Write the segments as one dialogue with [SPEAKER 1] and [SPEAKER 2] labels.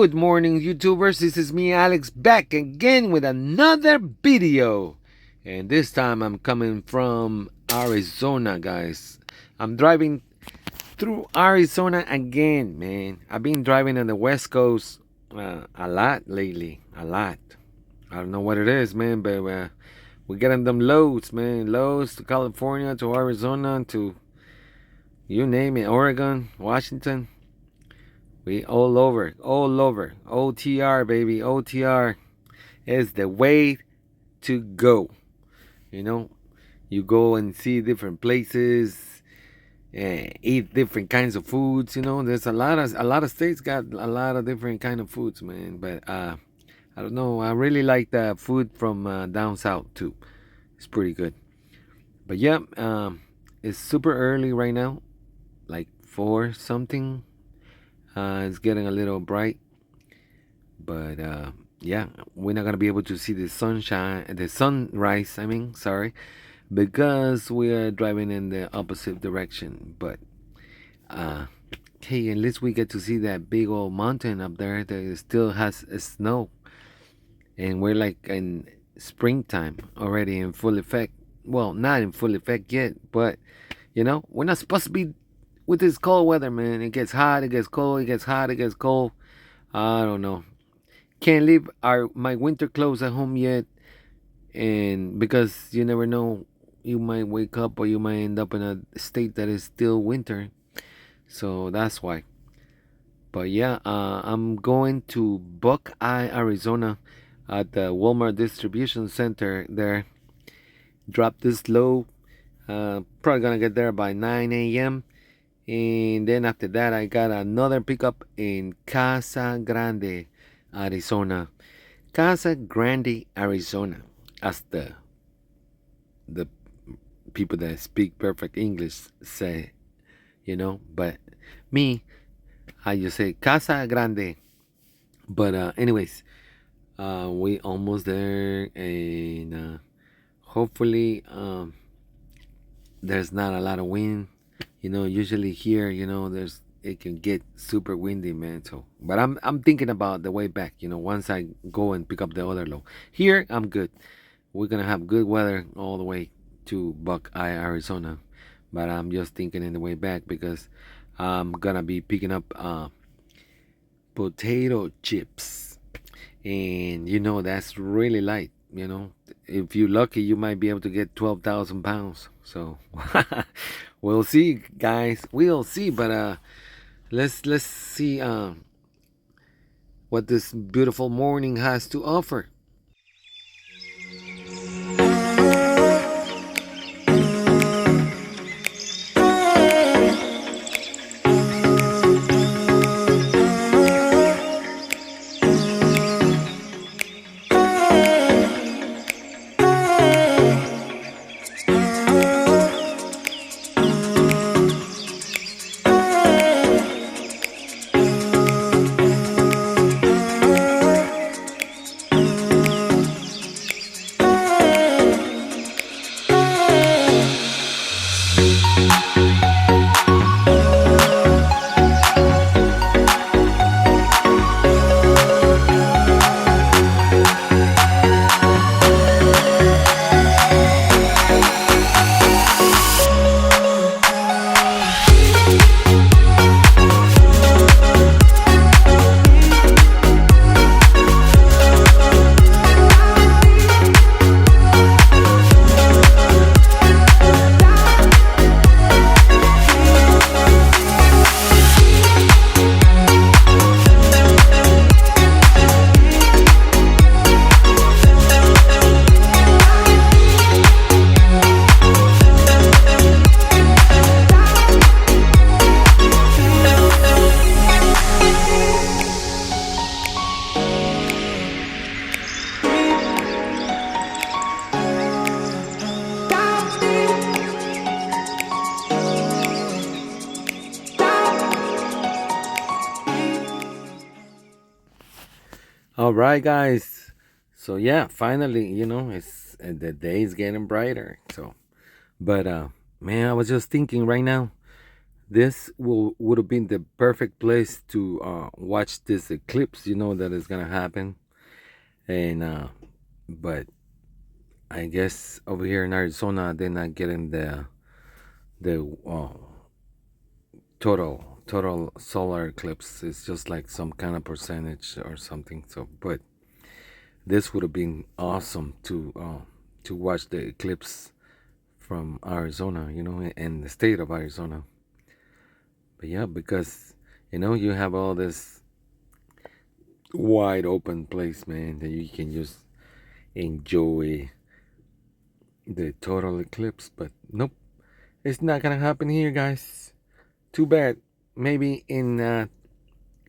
[SPEAKER 1] Good morning, YouTubers. This is me, Alex, back again with another video. And this time I'm coming from Arizona, guys. I'm driving through Arizona again, man. I've been driving on the West Coast a lot lately. A lot. I don't know what it is, man, but we're getting them loads, man. Loads to California, to Arizona, to you name it, Oregon, Washington. We all over. OTR, baby. OTR is the way to go. You know, you go and see different places, eat different kinds of foods. You know, there's a lot of states got a lot of different kind of foods, man. But I don't know. I really like the food from down south too. It's pretty good. But yeah, it's super early right now, like 4 something. It's getting a little bright, but yeah, we're not gonna be able to see the sunrise. Sorry, because we are driving in the opposite direction. But hey, at least we get to see that big old mountain up there that still has snow, and we're like in springtime already in full effect. Well, not in full effect yet, but you know, we're not supposed to be with this cold weather, man. It gets hot, it gets cold, it gets hot, it gets cold. I don't know. Can't leave my winter clothes at home yet, and because you never know, you might wake up or you might end up in a state that is still winter. So that's why. But yeah, I'm going to Buckeye, Arizona, at the Walmart distribution center there. Drop this load. Probably gonna get there by 9 a.m. And then after that, I got another pickup in Casa Grande, Arizona. Casa Grande, Arizona. As the people that speak perfect English say, you know. But me, I just say Casa Grande. But anyways, we almost there, and hopefully there's not a lot of wind. You know, usually here, you know, it can get super windy, man. So, but I'm thinking about the way back. You know, once I go and pick up the other load. Here, I'm good. We're gonna have good weather all the way to Buckeye, Arizona. But I'm just thinking in the way back because I'm gonna be picking up potato chips, and you know that's really light. You know, if you're lucky, you might be able to get 12,000 pounds. So we'll see, guys. We'll see. But let's see what this beautiful morning has to offer. All right, guys. So yeah, finally, you know, it's the day is getting brighter. So, but man, I was just thinking right now this would have been the perfect place to watch this eclipse, that is gonna happen. And but I guess over here in Arizona they're not getting the total solar eclipse. It's just like some kind of percentage or something. So, but this would have been awesome to watch the eclipse from Arizona, in the state of Arizona. But yeah, because you have all this wide open place, man, that you can just enjoy the total eclipse. But nope, it's not gonna happen here, guys. Too bad. Maybe in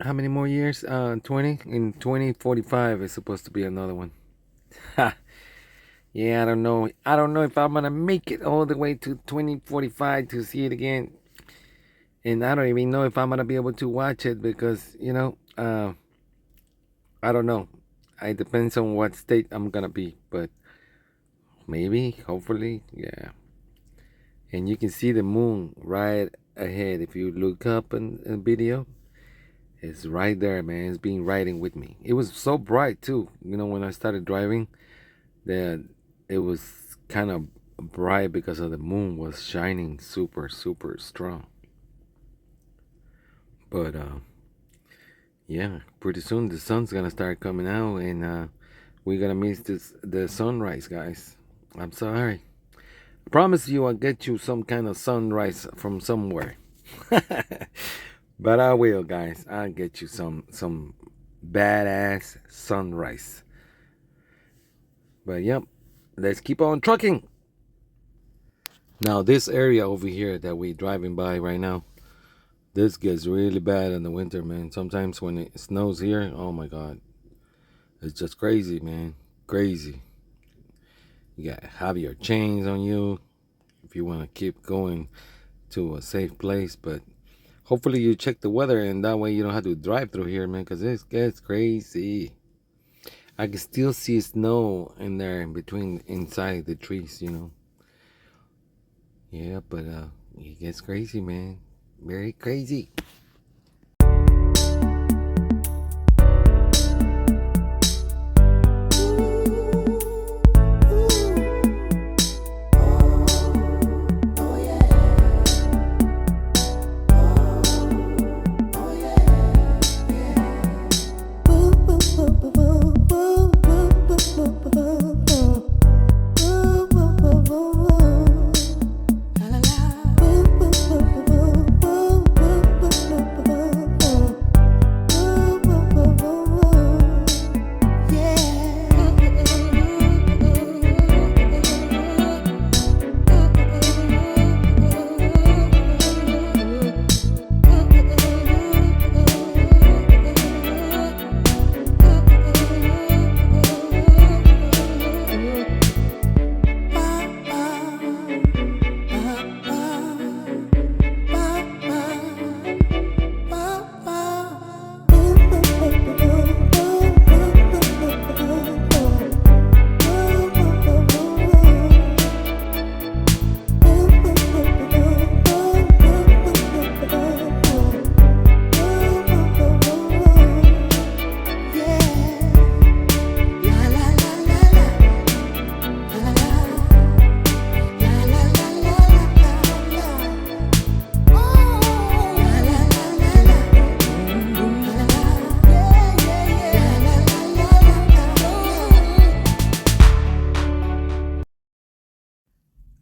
[SPEAKER 1] how many more years? 20. In 2045 is supposed to be another one. Ha. Yeah, I don't know. I don't know if I'm gonna make it all the way to 2045 to see it again. And I don't even know if I'm gonna be able to watch it because I don't know. It depends on what state I'm gonna be, but maybe, hopefully, yeah. And you can see the moon right ahead. If you look up in a video, it's right there, man. It's been riding with me. It was so bright too. When I started driving, that it was kind of bright because of the moon was shining super, super strong. But yeah, pretty soon the sun's gonna start coming out, and we're gonna miss the sunrise, guys. I'm sorry. I promise you, I'll get you some kind of sunrise from somewhere. But I will, guys. I'll get you some badass sunrise. But yep, let's keep on trucking. Now this area over here that we're driving by right now, this gets really bad in the winter, man. Sometimes when it snows here, oh my god, it's just crazy, man. Crazy. You gotta have your chains on you if you want to keep going to a safe place. But hopefully you check the weather, and that way you don't have to drive through here, man, because it gets crazy. I can still see snow in there in between, inside the trees, Yeah, but it gets crazy, man. Very crazy.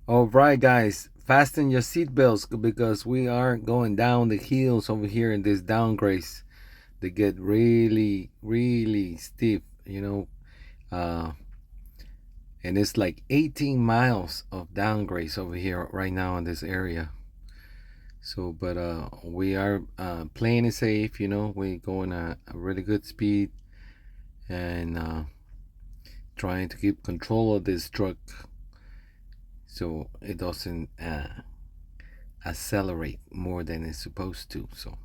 [SPEAKER 1] Alright, guys, fasten your seatbelts because we are going down the hills over here in this downgrades. They get really, really steep, and it's like 18 miles of downgrades over here right now in this area. So, but we are playing it safe, we're going at a really good speed, and trying to keep control of this truck so it doesn't accelerate more than it's supposed to. So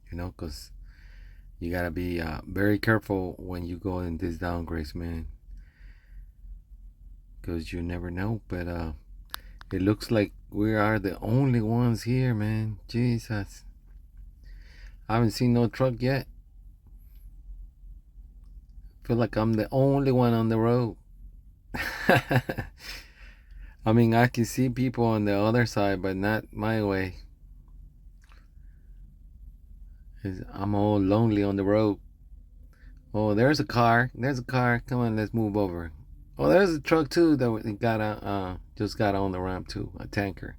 [SPEAKER 1] because you gotta be very careful when you go in this downgrades, man, because you never know. But it looks like we are the only ones here, man. Jesus. I haven't seen no truck yet. Feel like I'm the only one on the road. I mean, I can see people on the other side, but not my way. I'm all lonely on the road. Oh, there's a car. There's a car. Come on, let's move over. Oh, there's a truck too that just got on the ramp too. A tanker.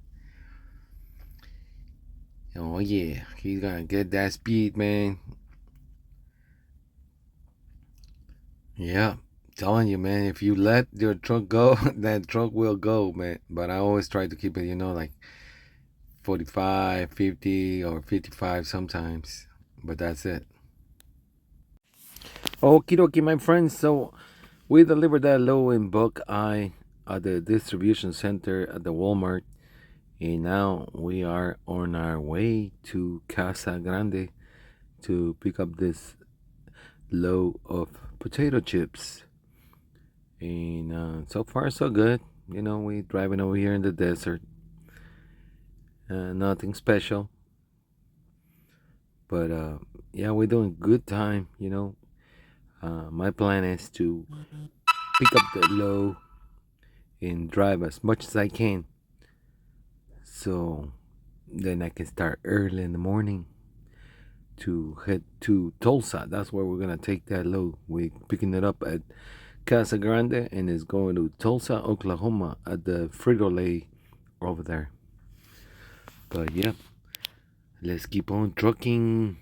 [SPEAKER 1] Oh yeah, he's gonna get that speed, man. Yeah, telling you, man. If you let your truck go, that truck will go, man. But I always try to keep it, like 45, 50, or 55 sometimes. But that's it. Okie dokie, my friends. So we delivered that low in Buckeye at the distribution center at the Walmart. And now we are on our way to Casa Grande to pick up this load of potato chips. And so far, so good. We driving over here in the desert. Nothing special. But yeah, we're doing good time. My plan is to pick up the load and drive as much as I can. So then I can start early in the morning to head to Tulsa. That's where we're going to take that load. We're picking it up at Casa Grande and it's going to Tulsa, Oklahoma at the Frito-Lay over there. But yeah, let's keep on trucking.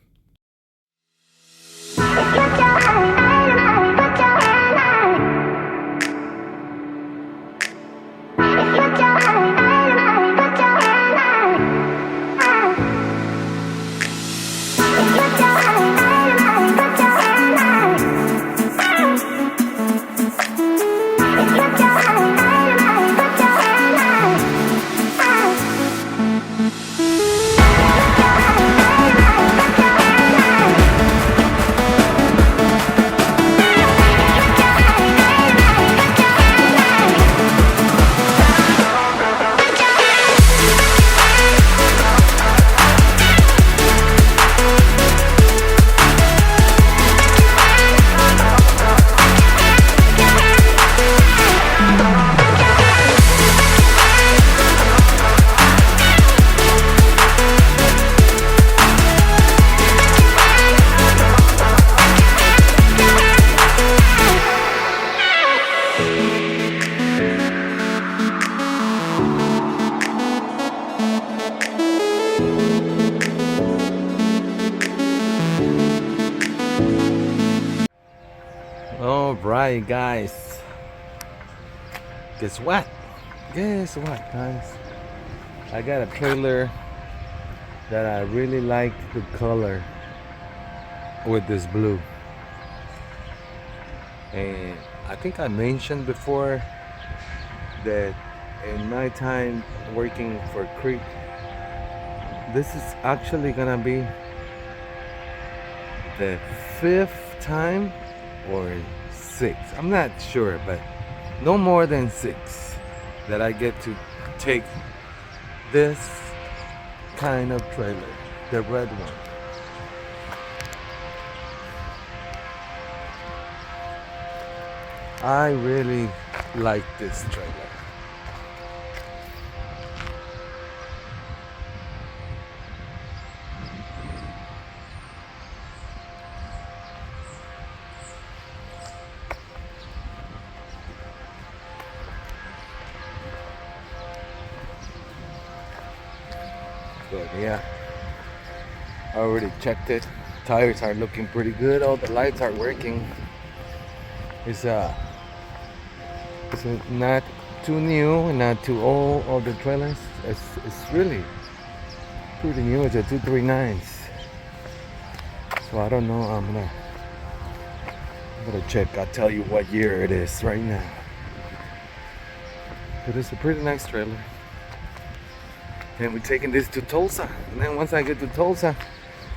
[SPEAKER 1] Alright, guys. Guess what? Guys? I got a trailer that I really like the color with this blue. And I think I mentioned before that in my time working for Crete, this is actually gonna be the 5th time or 6th. I'm not sure, but no more than 6 that I get to take this kind of trailer, the red one. I really like this trailer. But yeah, I already checked it. Tires are looking pretty good. All the lights are working. It's not too new, not too old. All the trailers, it's really pretty new. It's a 239. So I don't know. I'm gonna check. I'll tell you what year it is right now. But it's a pretty nice trailer. And we're taking this to Tulsa. And then once I get to Tulsa,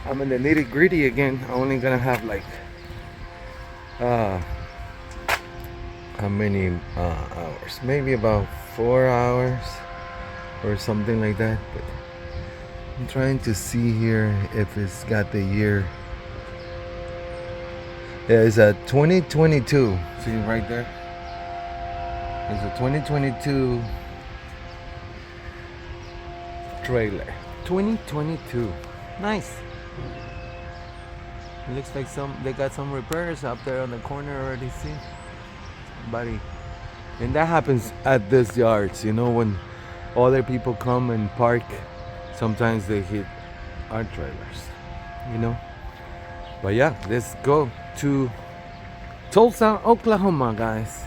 [SPEAKER 1] I'm in the nitty gritty again. I'm only gonna have like how many hours? Maybe about 4 hours or something like that. But I'm trying to see here if it's got the year. Yeah, it's a 2022. See right there? It's a 2022 trailer. 2022. Nice. It looks like they got some repairs up there on the corner already. See? Somebody. And that happens at these yards, you know, when other people come and park, sometimes they hit our trailers, you know. But yeah, let's go to Tulsa, Oklahoma, guys.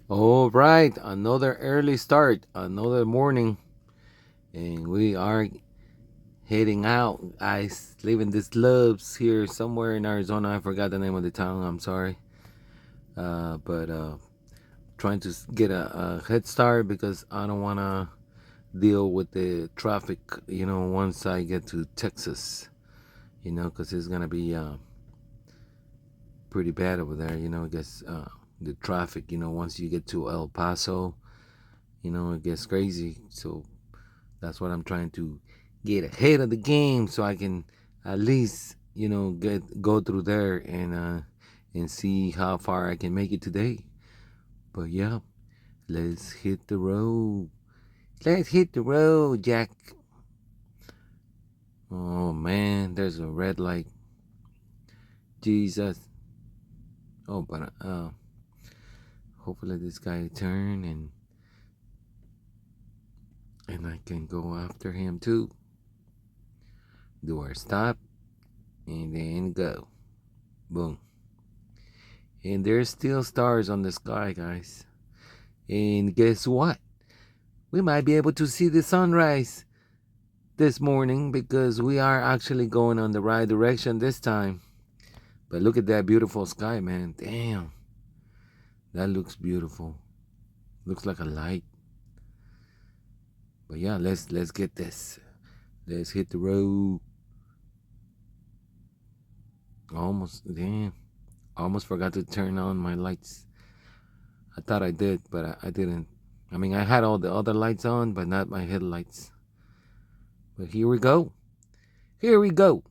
[SPEAKER 1] All right, another early start, another morning, and we are heading out, guys. Leaving this Loves here somewhere in Arizona. I forgot the name of the town. I'm sorry, but trying to get a head start because I don't want to deal with the traffic, you know, once I get to Texas, you know, because it's gonna be pretty bad over there, you know. I guess the traffic, you know, once you get to El Paso, you know, it gets crazy. So that's what I'm trying to get ahead of the game, so I can at least, you know, go through there and see how far I can make it today. But yeah, let's hit the road. Let's hit the road, Jack. Oh man, there's a red light. Jesus. Oh, but hopefully this guy turn and I can go after him too. Do our stop and then go. Boom. And there's still stars on the sky, guys. And guess what? We might be able to see the sunrise this morning because we are actually going on the right direction this time. But look at that beautiful sky, man. Damn. That looks beautiful. Looks like a light. But yeah, let's get this. Let's hit the road. Almost forgot to turn on my lights. I thought I did, but I didn't. I mean, I had all the other lights on, but not my headlights. But here we go. Here we go.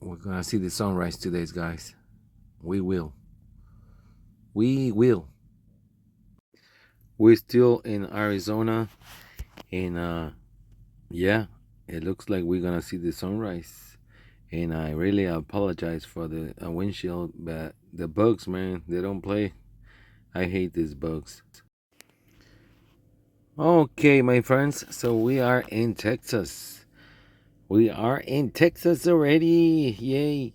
[SPEAKER 1] We're gonna see the sunrise today, guys. We will. We will. We're still in Arizona, and yeah, it looks like we're gonna see the sunrise. And I really apologize for the windshield, but the bugs, man, they don't play. I hate these bugs. Okay, my friends, so we are in Texas. We are in Texas already. Yay.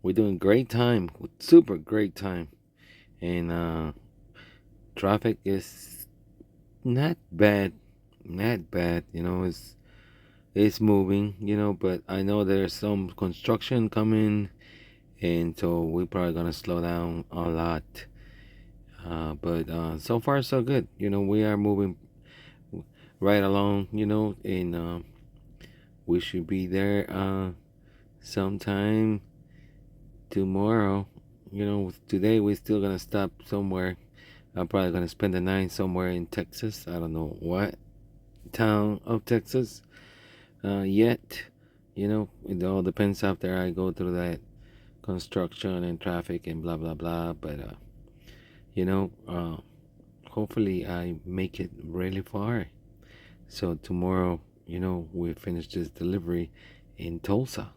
[SPEAKER 1] We're doing great time. Super great time. And traffic is not bad. Not bad. You know, it's moving, you know, but I know there's some construction coming, and so we're probably gonna slow down a lot. But so far so good. You know, we are moving right along, you know, and we should be there sometime tomorrow. You know, today we're still gonna stop somewhere. I'm probably gonna spend the night somewhere in Texas. I don't know what town of Texas yet. You know, it all depends after I go through that construction and traffic and blah blah blah. But you know, hopefully I make it really far. So tomorrow, you know, we finish this delivery in Tulsa.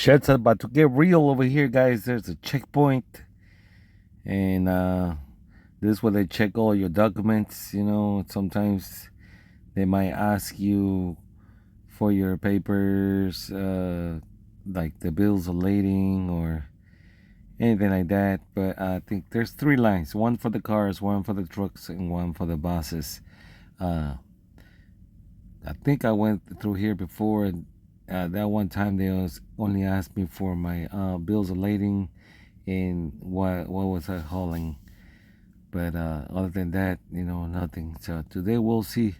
[SPEAKER 1] Shit's about to get real over here, guys. There's a checkpoint, and this is where they check all your documents. You know, sometimes they might ask you for your papers, like the bills of lading or anything like that. But I think there's 3 lines: one for the cars, one for the trucks, and one for the buses. I think I went through here before, and that one time they only asked me for my bills of lading and what was I hauling. But other than that, you know, nothing. So today we'll see.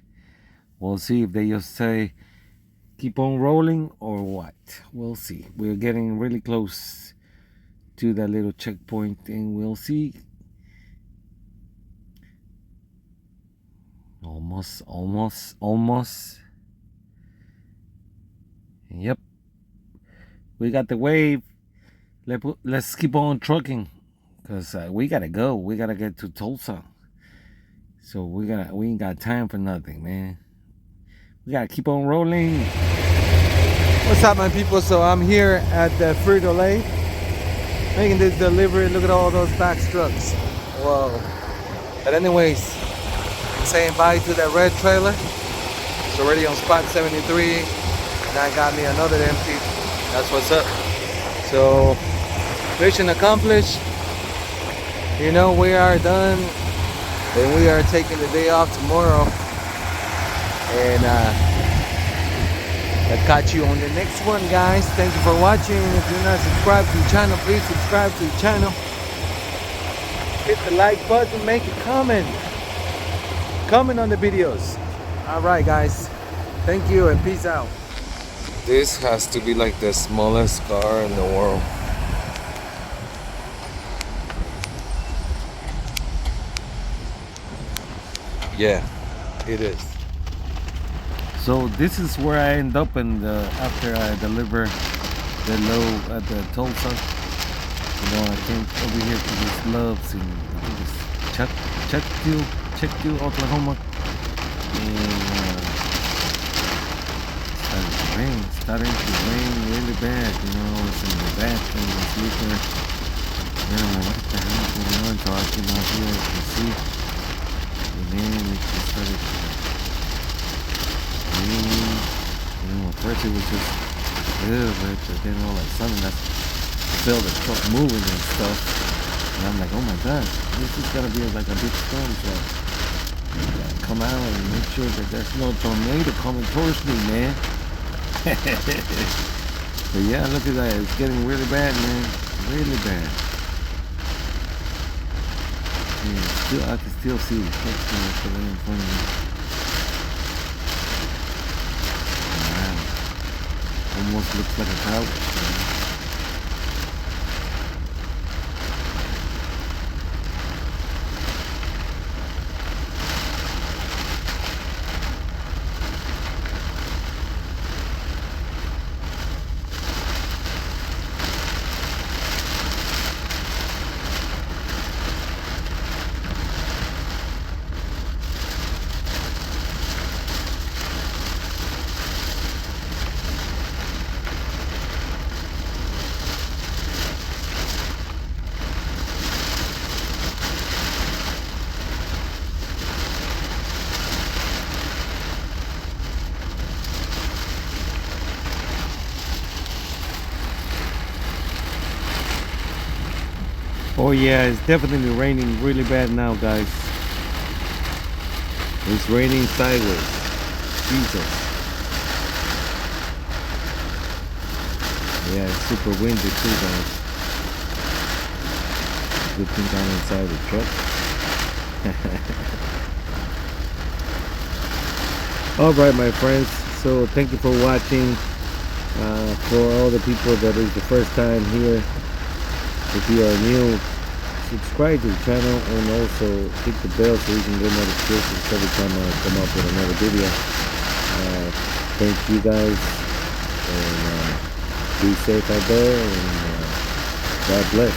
[SPEAKER 1] We'll see if they just say keep on rolling or what. We'll see. We're getting really close to that little checkpoint, and we'll see. Almost. Yep. We got the wave. Let's keep on trucking, because we gotta go. We gotta get to Tulsa. So we ain't got time for nothing, man. We gotta keep on rolling.
[SPEAKER 2] What's up, my people? So I'm here at the Frito-Lay making this delivery. Look at all those back trucks. Whoa. But anyways, I'm saying bye to that red trailer. It's already on spot 73. And I got me another empty. That's what's up. So mission accomplished. You know, we are done. And we are taking the day off tomorrow. And I'll catch you on the next one, guys. Thank you for watching. If you're not subscribed to the channel, please subscribe to the channel. Hit the like button, make a comment. Comment on the videos. Alright, guys. Thank you and peace out.
[SPEAKER 1] This has to be like the smallest car in the world. Yeah, it is. So this is where I end up after I deliver the load at the Tulsa. You know, I came over here to this Love's in, I think it's Checkville, Oklahoma. And starting to rain really bad. You know, I was in the bathroom, I was sleeping. You know, what the hell is going on? So I came out here, you can see. And then it just started to rain. You know, at first it was just a little bit, but then all of a sudden I felt the truck moving and stuff. And I'm like, oh my god, this is gonna be like a big storm. So I gotta come out and make sure that there's no tornado coming towards me, man. But yeah, look at that. It's getting really bad, man. Really bad. Yeah, I can still see the trucks right in front of me. Wow. Almost looks like a couch. Oh yeah, it's definitely raining really bad now, guys. It's raining sideways. Jesus. Yeah, it's super windy too, guys. Good thing I'm inside the truck. Alright, my friends. So thank you for watching. For all the people that is the first time here, if you are new, subscribe to the channel and also hit the bell so you can get notifications every time I come up with another video. Thank you guys, and be safe out there, and God bless.